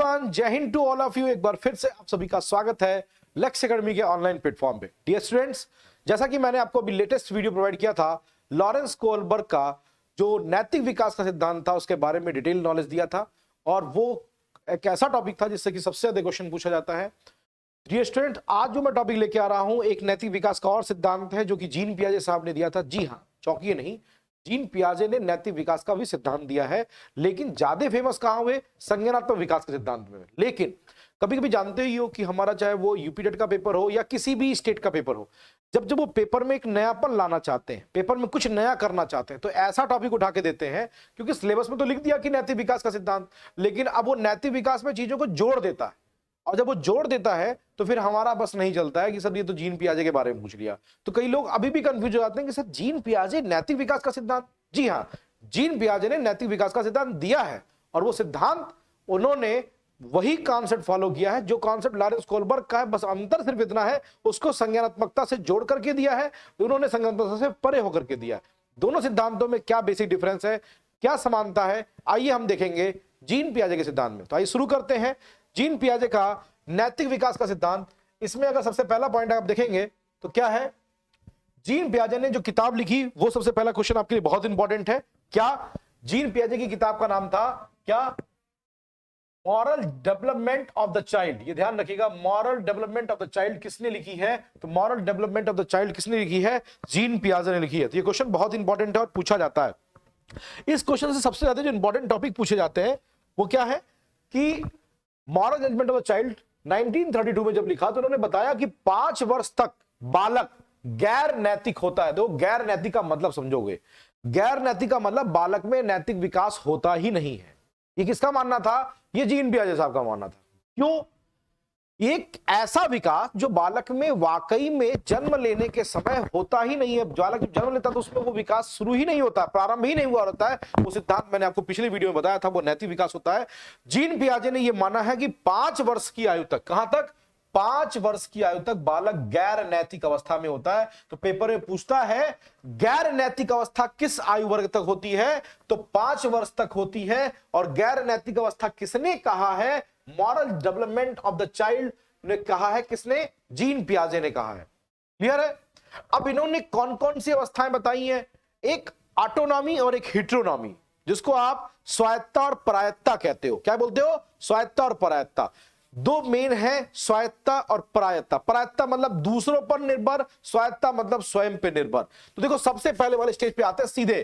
Everyone, जय हिंद to all of you. एक बार फिर से आप सभी का स्वागत है लेक्स एकेडमी के ऑनलाइन प्लेटफॉर्म पे। डियर स्टूडेंट्स, जैसा कि मैंने आपको अभी लेटेस्ट वीडियो प्रोवाइड किया था, लॉरेंस कोहलबर्ग का जो नैतिक विकास का सिद्धांत था उसके बारे में डिटेल नॉलेज दिया था, और वो एक ऐसा टॉपिक था जिससे कि सबसे ज्यादा क्वेश्चन पूछा जाता है। डियर स्टूडेंट, आज जो मैं टॉपिक लेके आ रहा हूं एक नैतिक विकास का और सिद्धांत है जो कि जीन पियाजे साहब ने दिया था। जी हाँ, चौंकिए नहीं, जीन पियाजे ने नैतिक विकास का भी सिद्धांत दिया है, लेकिन ज्यादा फेमस कहां हुए? संज्ञानात्मक विकास के सिद्धांत में। लेकिन कभी कभी जानते ही हो कि हमारा चाहे वो यूपीटेट का पेपर हो या किसी भी स्टेट का पेपर हो, जब जब वो पेपर में एक नयापन लाना चाहते हैं, पेपर में कुछ नया करना चाहते हैं, तो ऐसा टॉपिक उठा के देते हैं। क्योंकि सिलेबस में तो लिख दिया कि नैतिक विकास का सिद्धांत, लेकिन अब वो नैतिक विकास में चीजों को जोड़ देता है, और जब वो जोड़ देता है तो फिर हमारा बस नहीं चलता है कि सर ये तो जीन पियाजे के बारे में पूछ लिया। तो कई लोग अभी भी कंफ्यूज हो जाते हैं कि सर जीन पियाजे नैतिक विकास का सिद्धांत। जी हाँ, जीन पियाजे ने नैतिक विकास का सिद्धांत दिया है, और वो सिद्धांत उन्होंने वही कॉन्सेप्ट फॉलो किया है जो कॉन्सेप्ट लॉरेंस कोहलबर्ग का है। बस अंतर सिर्फ इतना है, उसको संज्ञानात्मकता से जोड़ करके दिया है, उन्होंने संज्ञानात्मकता से परे होकर के दिया है। दोनों सिद्धांतों में क्या बेसिक डिफरेंस है, क्या समानता है, आइए हम देखेंगे जीन पियाजे के सिद्धांत में। तो आइए शुरू करते हैं जीन पियाजे का नैतिक विकास का सिद्धांत। इसमें अगर सबसे पहला पॉइंट आप देखेंगे तो क्या है, जीन पियाजे ने जो किताब लिखी, वो सबसे पहला क्वेश्चन आपके लिए बहुत इंपॉर्टेंट है। क्या जीन पियाजे की किताब का नाम था? क्या? Moral development of the child. ये ध्यान रखिएगा, moral development of the child किसने लिखी है? तो moral development of the child किसने लिखी है? जीन पियाजे ने लिखी है। तो ये क्वेश्चन बहुत इंपॉर्टेंट है और पूछा जाता है। इस क्वेश्चन से सबसे ज्यादा जो इंपॉर्टेंट टॉपिक पूछे जाते हैं वो क्या है कि moral judgement of the child 1932 में जब लिखा तो उन्होंने बताया कि 5 वर्ष तक बालक गैर नैतिक होता है। तो गैर नैतिक का मतलब समझोगे, गैर नैतिक का मतलब बालक में नैतिक विकास होता ही नहीं है। ये किसका मानना था? ये जीन पियाजे साहब का मानना था। क्यों? एक ऐसा विकास जो बालक में वाकई में जन्म लेने के समय होता ही नहीं है। बालक जब जन्म लेता तो उसमें वो विकास शुरू ही नहीं होता, प्रारंभ ही नहीं हुआ होता है। वो सिद्धांत मैंने आपको पिछली वीडियो में बताया था, वो नैतिक विकास होता है। जीन पियाजे ने ये माना है कि 5 वर्ष की आयु तक, कहां तक? 5 वर्ष की आयु तक बालक गैर नैतिक अवस्था में होता है। तो पेपर में पूछता है गैर नैतिक अवस्था किस आयु वर्ग तक होती है? तो 5 वर्ष तक होती है। और गैर नैतिक अवस्था किसने कहा है? Moral development of the child ने कहा है। किसने? जीन पियाजे ने कहा है। क्लियर है? अब इन्होंने कौन कौन सी अवस्थाएं बताई हैं? एक ऑटोनॉमी और एक हिट्रोनॉमी, जिसको आप स्वायत्ता और परायत्ता कहते हो। क्या बोलते हो? स्वायत्ता और परायत्ता। दो मेन है, स्वायत्ता और परायत्ता। परायत्ता मतलब दूसरों पर निर्भर, स्वायत्ता मतलब स्वयं पे निर्भर। तो देखो, सबसे पहले वाले स्टेज पे आते हैं सीधे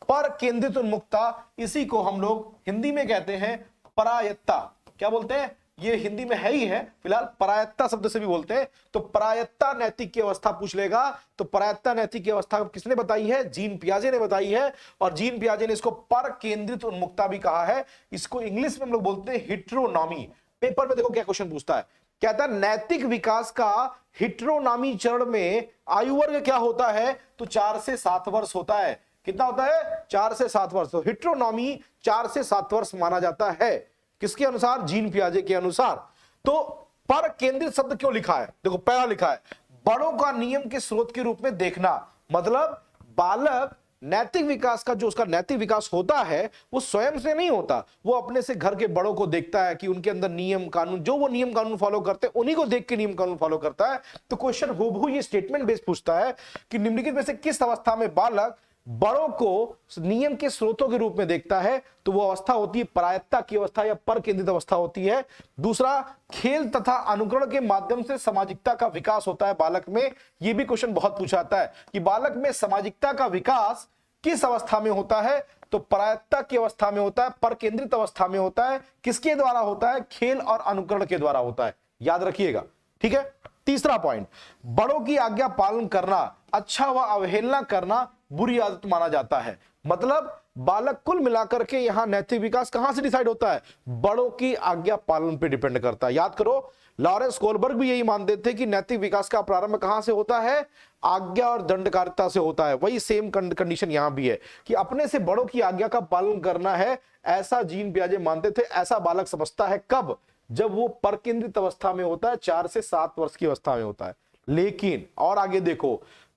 पर केंद्रित उन्मुखता। इसी को हम लोग हिंदी में कहते हैं परायत्ता। क्या बोलते हैं? ये हिंदी में है ही है, फिलहाल परायत्ता शब्द से भी बोलते हैं। तो परायत्ता नैतिक की अवस्था पूछ लेगा, तो परायत्ता नैतिक की अवस्था किसने बताई है? जीन पियाजे ने बताई है। और जीन पियाजे ने इसको पर केंद्रित उन्मुखता भी कहा है। इसको इंग्लिश में हम लोग बोलते हैं हिट्रोनॉमी। पेपर में देखो क्या क्वेश्चन पूछता है, कहता है नैतिक विकास का हिट्रोनॉमी चरण में आयु वर्ग क्या होता है? तो 4 से 7 वर्ष होता है। कितना होता है? 4 से 7 वर्ष। तो हिट्रोनॉमी 4 से 7 वर्ष माना जाता है। किसके अनुसार? जीन पियाजे के अनुसार। तो पर केंद्रित शब्द क्यों लिखा है? देखो, पहला लिखा है बड़ों का नियम के स्रोत के रूप में देखना। मतलब बालक नैतिक विकास का, जो उसका नैतिक विकास होता है वो स्वयं से नहीं होता, वो अपने से घर के बड़ों को देखता है कि उनके अंदर नियम कानून, जो वो नियम कानून फॉलो करते हैं उन्हीं को देख के नियम कानून फॉलो करता है। तो क्वेश्चन हूबहू ये स्टेटमेंट बेस्ड पूछता है कि निम्नलिखित में से किस अवस्था में बालक बड़ों को नियम के स्रोतों के रूप में देखता है? तो वो अवस्था होती है परायत्ता की अवस्था या पर केंद्रित अवस्था होती है। दूसरा, खेल तथा अनुकरण के माध्यम से सामाजिकता का विकास होता है बालक में। ये भी क्वेश्चन बहुत पूछा जाता है कि बालक में सामाजिकता का विकास किस अवस्था में होता है? तो परायत्ता की अवस्था में होता है, पर केंद्रित अवस्था में होता है। किसके द्वारा होता है? खेल और अनुकरण के द्वारा होता है। याद रखिएगा, ठीक है। तीसरा पॉइंट, बड़ों की आज्ञा पालन करना अच्छा व अवहेलना करना बुरी आदत माना जाता है। मतलब बालक कुल मिलाकर के यहां नैतिक विकास कहां से डिसाइड होता है? बड़ों की आज्ञा पालन पे डिपेंड करता है। याद करो, लॉरेंस कोहलबर्ग भी यही मानते थे कि नैतिक विकास का प्रारंभ कहां से होता है? आज्ञा और दंडकारिता से होता है। वही सेम कंडीशन यहां भी है कि अपने से बड़ों की आज्ञा का पालन करना है, ऐसा जीन पियाजे मानते थे। ऐसा बालक समझता है कब? जब वो पर केंद्रित अवस्था में होता है, 4 से 7 वर्ष की अवस्था में होता है। लेकिन और आगे देखो,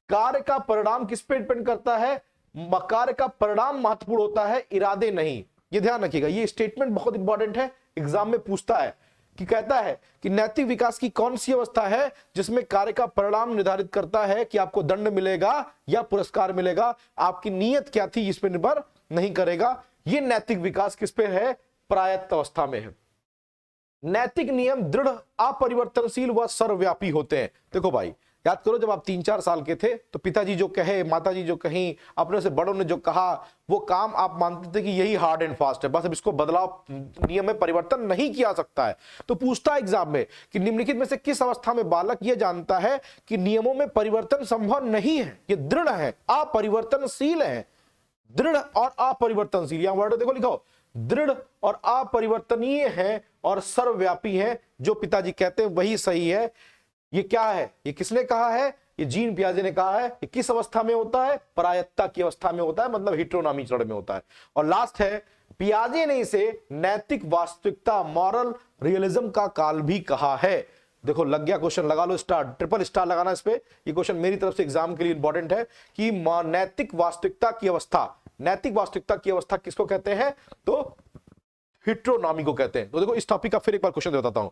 कार्य का परिणाम किस पे डिपेंड करता है? कार्य का परिणाम महत्वपूर्ण होता है, इरादे नहीं। ये ध्यान रखिएगा, ये स्टेटमेंट बहुत इंपॉर्टेंट है, एग्जाम में पूछता है कि कहता है कि नैतिक विकास की कौन सी अवस्था है जिसमें कार्य का परिणाम निर्धारित करता है कि आपको दंड मिलेगा या पुरस्कार मिलेगा, आपकी नीयत क्या थी इस पर निर्भर नहीं करेगा। ये नैतिक विकास किस पे है? प्रायत्त अवस्था में है। नैतिक नियम दृढ़, अपरिवर्तनशील व सर्वव्यापी होते हैं। देखो भाई, याद करो जब आप 3-4 साल के थे तो पिताजी जो कहे, माताजी जो कहीं, अपने से बड़ों ने जो कहा, वो काम आप मानते थे कि यही हार्ड एंड फास्ट है, बस अब इसको बदलाव, नियम में परिवर्तन नहीं किया सकता है। तो पूछता है एग्जाम में कि निम्नलिखित में से किस अवस्था में बालक यह जानता है कि नियमों में परिवर्तन संभव नहीं है, ये दृढ़ है, अपरिवर्तनशील है। दृढ़ और अपरिवर्तनशील, यहां वर्ड देखो लिखा हो, दृढ़ और अपरिवर्तनीय है और सर्वव्यापी है। जो पिताजी कहते हैं वही सही है। ये क्या है? ये किसने कहा है? ये जीन पियाजे ने कहा है। ये किस अवस्था में होता है? प्रायत्ता की अवस्था में होता है, मतलब हिट्रोनॉमी चरण में होता है। और लास्ट है, पियाजे ने इसे नैतिक वास्तविकता, मॉरल रियलिज्म का काल भी कहा है। देखो लग गया क्वेश्चन, लगा लो स्टार, ट्रिपल स्टार लगाना इस पे। ये क्वेश्चन मेरी तरफ से एग्जाम के लिए इंपॉर्टेंट है कि नैतिक वास्तविकता की अवस्था, नैतिक वास्तविकता की अवस्था किसको कहते हैं? तो हिट्रोनॉमी को कहते हैं। तो देखो इस टॉपिक का फिर एक बार क्वेश्चन बताता हूं।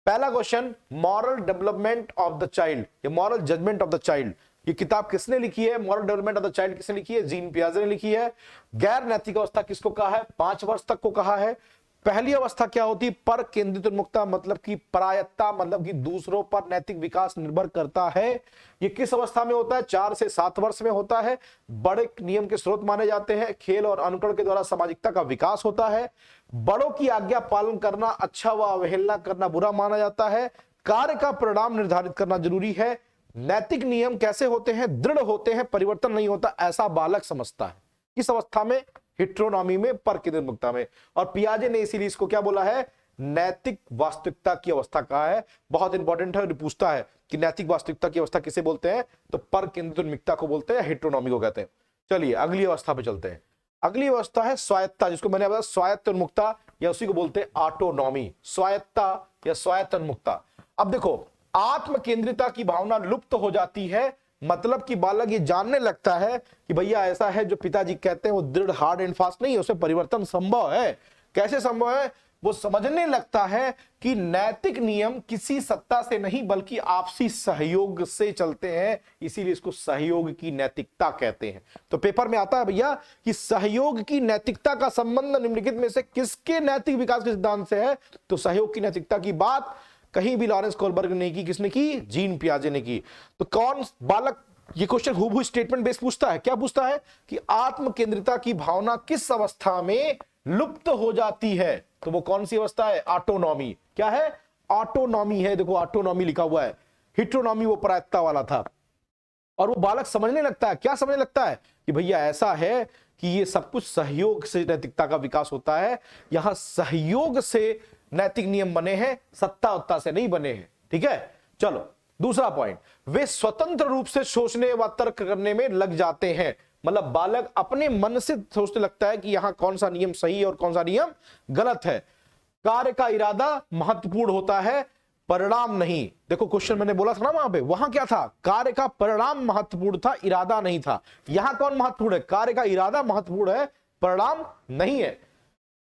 पहला question, moral development of the child, ये moral judgement of the child, ये किताब किसने लिखी है? Moral development of the child किसने लिखी है? जीन पियाजे ने लिखी है। गैर नैतिक अवस्था किसको कहा है? 5 वर्ष तक को कहा है। पहली अवस्था क्या होती है? पर केंद्रित उन्मुखता, मतलब कि प्रायत्ता, मतलब कि दूसरों पर नैतिक विकास निर्भर करता है। ये किस अवस्था में होता है? 4 से 7 वर्ष में होता है। बड़े नियम के स्रोत माने जाते हैं। खेल और अनुकरण के द्वारा सामाजिकता का विकास होता है। बड़ों की आज्ञा पालन करना अच्छा व अवहेलना करना बुरा माना जाता है। कार्य का परिणाम निर्धारित करना जरूरी है। नैतिक नियम कैसे होते हैं? दृढ़ होते हैं, परिवर्तन नहीं होता, ऐसा बालक समझता है। किस अवस्था में? हिट्रोनॉमी में, पर केंद्रित उन्मुखता में। और पियाजे ने इसीलिए इसको क्या बोला है? नैतिक वास्तविकता की अवस्था कहा है। बहुत इंपॉर्टेंट है, पूछता है कि नैतिक वास्तविकता की अवस्था किसे बोलते हैं? तो पर केंद्रित उन्मुखता को बोलते हैं, हिट्रोनॉमी को कहते हैं। चलिए अगली अवस्था पे चलते हैं। अगली अवस्था है स्वायत्ता, जिसको मैंने बताया स्वायत्त उन्मुखता, या उसी को बोलते हैं ऑटोनॉमी। स्वायत्ता या स्वायत्त उन्मुखता। अब देखो, आत्म केंद्रिता की भावना लुप्त हो जाती है, मतलब कि बालक ये जानने लगता है कि भैया ऐसा है, जो पिताजी कहते हैं वो दृढ़, हार्ड एंड फास्ट नहीं है, उसमें परिवर्तन संभव है। कैसे संभव है? वो समझने लगता है कि नैतिक नियम किसी सत्ता से नहीं बल्कि आपसी सहयोग से चलते हैं, इसीलिए इसको सहयोग की नैतिकता कहते हैं। तो पेपर में आता है भैया कि सहयोग की नैतिकता का संबंध निम्नलिखित में से किसके नैतिक विकास के सिद्धांत से है? तो सहयोग की नैतिकता की बात कहीं भी लॉरेंस कोलबर्ग ने की, किसने की? जीन पियाजे ने की। तो कौन बालक, ये क्वेश्चन हूबहू स्टेटमेंट बेस पूछता है। क्या पूछता है कि आत्म केंद्रिता की भावना किस अवस्था में लुप्त हो जाती है? तो वो कौन सी अवस्था है? ऑटोनॉमी। क्या है? ऑटोनॉमी है। देखो ऑटोनॉमी लिखा हुआ है, हिट्रोनॉमी वो प्रायत्ता वाला था। और वो बालक समझने लगता है, क्या समझने लगता है? कि भैया ऐसा है कि ये सब कुछ सहयोग से नैतिकता का विकास होता है, यहां सहयोग से नैतिक नियम बने हैं, सत्ता उत्ता से नहीं बने हैं। ठीक है, चलो दूसरा पॉइंट, वे स्वतंत्र रूप से सोचने व तर्क करने में लग जाते हैं। मतलब बालक अपने मन से सोचने लगता है कि यहां कौन सा नियम सही है और कौन सा नियम गलत है। कार्य का इरादा महत्वपूर्ण होता है, परिणाम नहीं। देखो क्वेश्चन मैंने बोला था ना, वहां क्या था? कार्य का परिणाम महत्वपूर्ण था, इरादा नहीं था। यहां कौन महत्वपूर्ण है? कार्य का इरादा महत्वपूर्ण है, परिणाम नहीं है।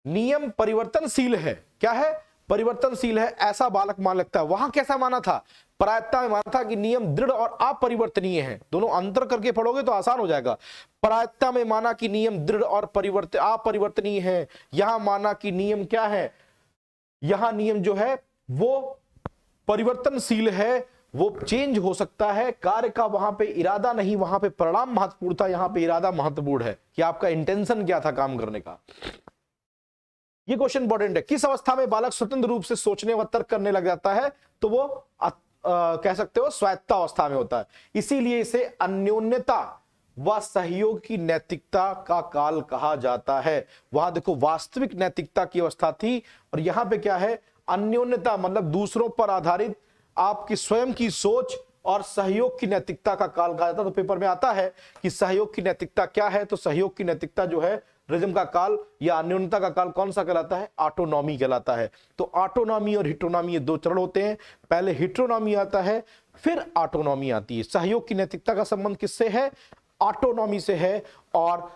नियम परिवर्तनशील है। क्या है? परिवर्तनशील है, ऐसा बालक मान लगता है। वहां कैसा माना था? प्रायत्ता में माना था कि नियम दृढ़ और अपरिवर्तनीय है। दोनों अंतर करके पढ़ोगे तो आसान हो जाएगा। प्रायत्ता में माना कि नियम दृढ़ और अपरिवर्तनीय है। यहां माना कि नियम क्या है? यहां नियम जो है वो परिवर्तनशील है, वो चेंज हो सकता है। कार्य का वहां पे इरादा नहीं, वहां पे परिणाम महत्वपूर्ण था, यहां पे इरादा महत्वपूर्ण है कि आपका इंटेंशन क्या था काम करने का। ये क्वेश्चन इंपॉर्टेंट है। किस अवस्था में बालक स्वतंत्र रूप से सोचने व तर्क करने लग जाता है? तो वो कह सकते हो स्वायत्ता अवस्था में होता है। इसीलिए इसे अन्योन्यता व सहयोग की नैतिकता का काल कहा जाता है। वहां देखो वास्तविक नैतिकता की अवस्था थी, और यहां पे क्या है? अन्योन्यता, मतलब दूसरों पर आधारित आपकी स्वयं की सोच और सहयोग की नैतिकता का काल कहा जाता है। तो पेपर में आता है कि सहयोग की नैतिकता क्या है? तो सहयोग की नैतिकता जो है, रिज्म का काल या अन्योन्यता का काल कौन सा कहलाता है? ऑटोनॉमी कहलाता है। तो ऑटोनॉमी और हिट्रोनॉमी ये दो चरण होते हैं। पहले हिट्रोनॉमी आता है, फिर ऑटोनॉमी आती है। सहयोग की नैतिकता का संबंध किससे है? ऑटोनॉमी से है। और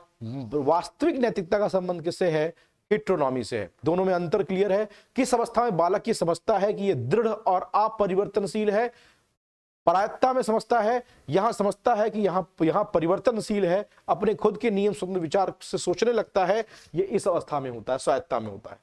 वास्तविक नैतिकता का संबंध किससे है? हिट्रोनॉमी से है। दोनों में अंतर क्लियर है। किस अवस्था में बालक ये समझता है कि ये दृढ़ और अपरिवर्तनशील है, परायत्ता में समझता है, यहां समझता है कि यहां परिवर्तनशील है, अपने खुद के नियम स्वतंत्र विचार से सोचने लगता है, ये इस अवस्था में होता है, स्वायत्ता में होता है।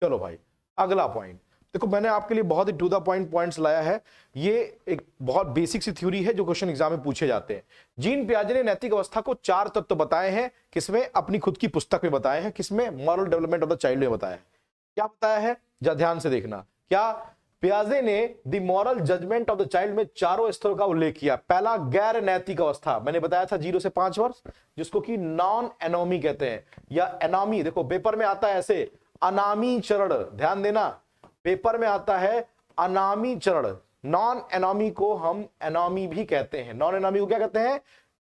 चलो भाई अगला पॉइंट देखो, मैंने आपके लिए बहुत ही टू द पॉइंट पॉइंट्स लाया है। ये एक बहुत बेसिक सी थ्योरी है जो क्वेश्चन एग्जाम में पूछे जाते हैं। जीन पियाजे ने नैतिक अवस्था को 4 तत्व बताए हैं, किसमें? अपनी खुद की पुस्तक में बताए हैं। किसमें? Moral development of the child में बताया है। क्या बताया है जरा ध्यान से देखना। क्या? पियाजे ने the moral judgement of the child में 4 स्तरों का उल्लेख किया। पहला गैर नैतिक अवस्था, मैंने बताया था 0 से 5 वर्ष, जिसको कि नॉन एनोमी कहते हैं या एनामी। देखो पेपर में आता है ऐसे अनामी चरण, ध्यान देना, पेपर में आता है अनामी चरण। नॉन एनामी को हम एनामी भी कहते हैं। नॉन एनामी को क्या कहते हैं?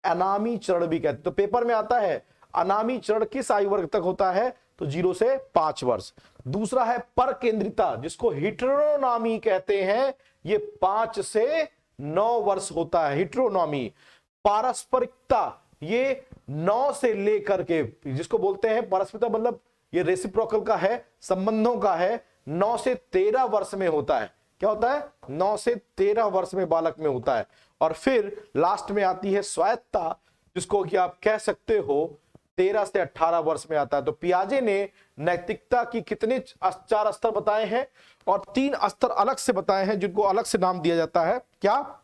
एनामी चरण भी कहते हैं। तो पेपर में आता है अनामी चरण किस आयु वर्ग तक होता है? तो 0 से 5 वर्ष। दूसरा है पर केंद्रिता, जिसको हिट्रोनॉमी कहते हैं, ये 5 से 9 वर्ष होता है हिट्रोनॉमी। पारस्परिकता, ये 9 से लेकर के, जिसको बोलते हैं पारस्परिकता, मतलब ये रेसिप्रोकल का है, संबंधों का है, 9 से 13 वर्ष में होता है। क्या होता है? 9 से 13 वर्ष में बालक में होता है। और फिर लास्ट में आती है स्वायत्ता, जिसको कि आप कह सकते हो 13 से 18 वर्ष में आता है। तो पियाजे ने नैतिकता की कितने 4 स्तर बताए हैं और 3 स्तर अलग से बताए हैं, जिनको अलग से नाम दिया जाता है। क्या?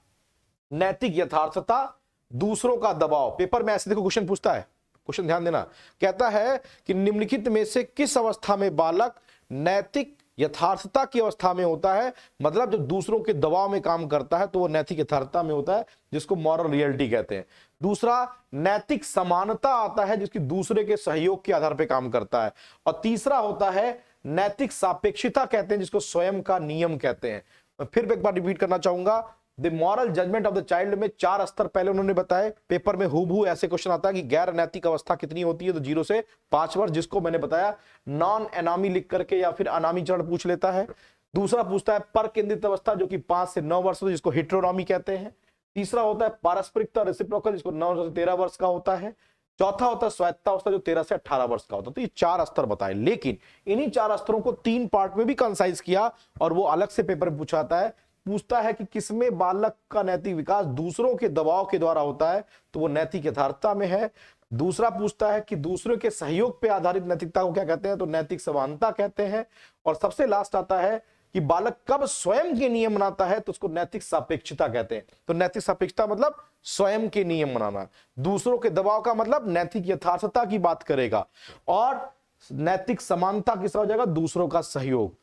नैतिक यथार्थता, दूसरों का दबाव। पेपर में ऐसे देखो क्वेश्चन पूछता है, क्वेश्चन ध्यान देना, कहता है कि निम्नलिखित में से किस अवस्था में बालक नैतिक यथार्थता की अवस्था में होता है? मतलब जब दूसरों के दबाव में काम करता है तो वो नैतिक यथार्थता में होता है, जिसको मॉरल रियलिटी कहते हैं। दूसरा नैतिक समानता आता है, जिसकी दूसरे के सहयोग के आधार पर काम करता है। और तीसरा होता है नैतिक सापेक्षिता कहते हैं, जिसको स्वयं का नियम कहते हैं। मैं फिर एक बार रिपीट करना चाहूंगा, the moral judgement of the child में 4 स्तर पहले उन्होंने बताए। पेपर में हूबहू ऐसे क्वेश्चन आता है कि गैर नैतिक अवस्था कितनी होती है? तो 0 से 5 वर्ष, जिसको मैंने बताया नॉन एनामी लिख करके या फिर अनामी चरण पूछ लेता है। दूसरा पूछता है पर केंद्रित अवस्था, जो कि 5 से 9 वर्ष, जिसको हिट्रोनॉमी कहते हैं। तीसरा होता है पारस्परिकता रेसिप्रोकल, जिसको 9 से 13 वर्ष का होता है। चौथा होता है स्वायत्ता अवस्था, जो 13 से 18 वर्ष का होता है। तो ये 4 स्तर बताए, लेकिन इन्हीं 4 स्तरों को 3 पार्ट में भी कंसाइज किया और वो अलग से पेपर में पूछाता है। पूछता है कि किसमें बालक का नैतिक विकास दूसरों के दबाव के द्वारा होता है? तो वो नैतिक यथार्थता में है। दूसरा पूछता है कि दूसरों के सहयोग पे आधारित नैतिकता को क्या कहते हैं? तो नैतिक समानता कहते हैं। और सबसे लास्ट आता है कि बालक कब स्वयं के नियम बनाता है? तो उसको नैतिक सापेक्षता कहते हैं। तो नैतिक सापेक्षता मतलब स्वयं के नियम बनाना। दूसरों के दबाव का मतलब नैतिक यथार्थता की बात करेगा। और नैतिक समानता किसका हो जाएगा? दूसरों का सहयोग।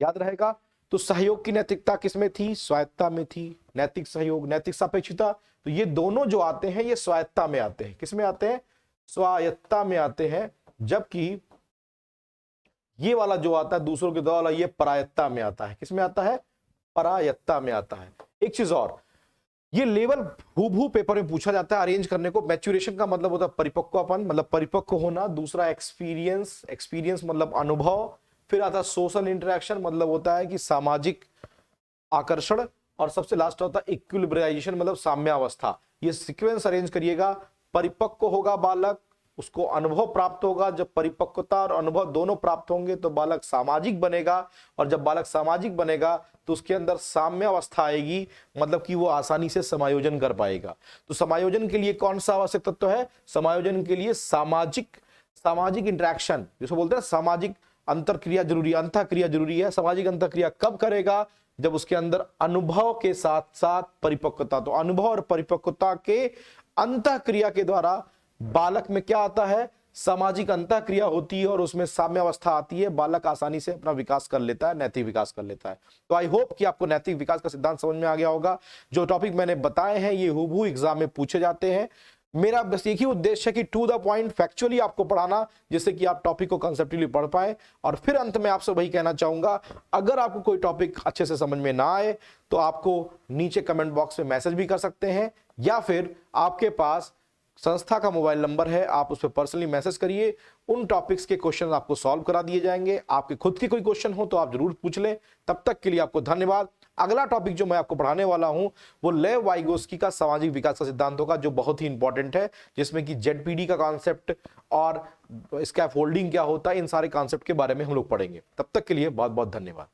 याद रहेगा। तो सहयोग की नैतिकता किसमें थी? स्वायत्ता में थी। नैतिक सहयोग, नैतिक सापेक्षता, तो ये दोनों जो आते हैं ये स्वायत्ता में आते हैं। किसमें आते हैं? स्वायत्ता में आते हैं। जबकि ये वाला जो आता है दूसरों के दबाव वाला, ये परायत्ता में आता है। किसमें आता है? परायत्ता में आता है। एक चीज और, ये लेवल हूबहू पेपर में पूछा जाता है अरेंज करने को। मैच्योरेशन का मतलब होता है परिपक्वपन, मतलब परिपक्व होना। दूसरा एक्सपीरियंस, एक्सपीरियंस मतलब अनुभव। फिर आता है सोशल इंटरेक्शन, मतलब होता है कि सामाजिक आकर्षण। और सबसे लास्ट होता है इक्विलिब्रियलाइजेशन, मतलब साम्यावस्था। ये सीक्वेंस अरेंज करिएगा। परिपक्व होगा बालक, उसको अनुभव प्राप्त होगा। जब परिपक्वता और अनुभव दोनों प्राप्त होंगे तो बालक सामाजिक बनेगा। और जब बालक सामाजिक बनेगा तो उसके अंदर साम्यावस्था आएगी, मतलब कि वो आसानी से समायोजन कर पाएगा। तो समायोजन के लिए कौन सा आवश्यक तत्व है? समायोजन के लिए सामाजिक इंटरेक्शन, जिसको बोलते हैं सामाजिक अंतरक्रिया जरूरी, अंतःक्रिया जरूरी है। सामाजिक अंतःक्रिया कब करेगा? जब उसके अंदर अनुभव के साथ साथ परिपक्वता। तो अनुभव और परिपक्वता के अंतःक्रिया के द्वारा बालक में क्या आता है? सामाजिक अंतःक्रिया होती है और उसमें साम्यावस्था आती है। बालक आसानी से अपना विकास कर लेता है, नैतिक विकास कर लेता है। तो आई होप कि आपको नैतिक विकास का सिद्धांत समझ में आ गया होगा। जो टॉपिक मैंने बताए हैं ये हूबहू एग्जाम में पूछे जाते हैं। मेरा बस एक ही उद्देश्य है कि टू द पॉइंट फैक्चुअली आपको पढ़ाना, जिससे कि आप टॉपिक को कंसेप्चुअली पढ़ पाए। और फिर अंत में आपसे वही कहना चाहूंगा, अगर आपको कोई टॉपिक अच्छे से समझ में ना आए तो आपको नीचे कमेंट बॉक्स में मैसेज भी कर सकते हैं, या फिर आपके पास संस्था का मोबाइल नंबर है, आप उस पर पर्सनली मैसेज करिए, उन टॉपिक्स के क्वेश्चन आपको सॉल्व करा दिए जाएंगे। आपके खुद के कोई क्वेश्चन हो तो आप जरूर पूछ लें। तब तक के लिए आपको धन्यवाद। अगला टॉपिक जो मैं आपको पढ़ाने वाला हूं वो लेव वाइगोस्की का सामाजिक विकास का सिद्धांत होगा, जो बहुत ही इंपॉर्टेंट है, जिसमें कि जेडपीडी का कॉन्सेप्ट और स्कैफोल्डिंग क्या होता है, इन सारे कॉन्सेप्ट के बारे में हम लोग पढ़ेंगे। तब तक के लिए बहुत बहुत धन्यवाद।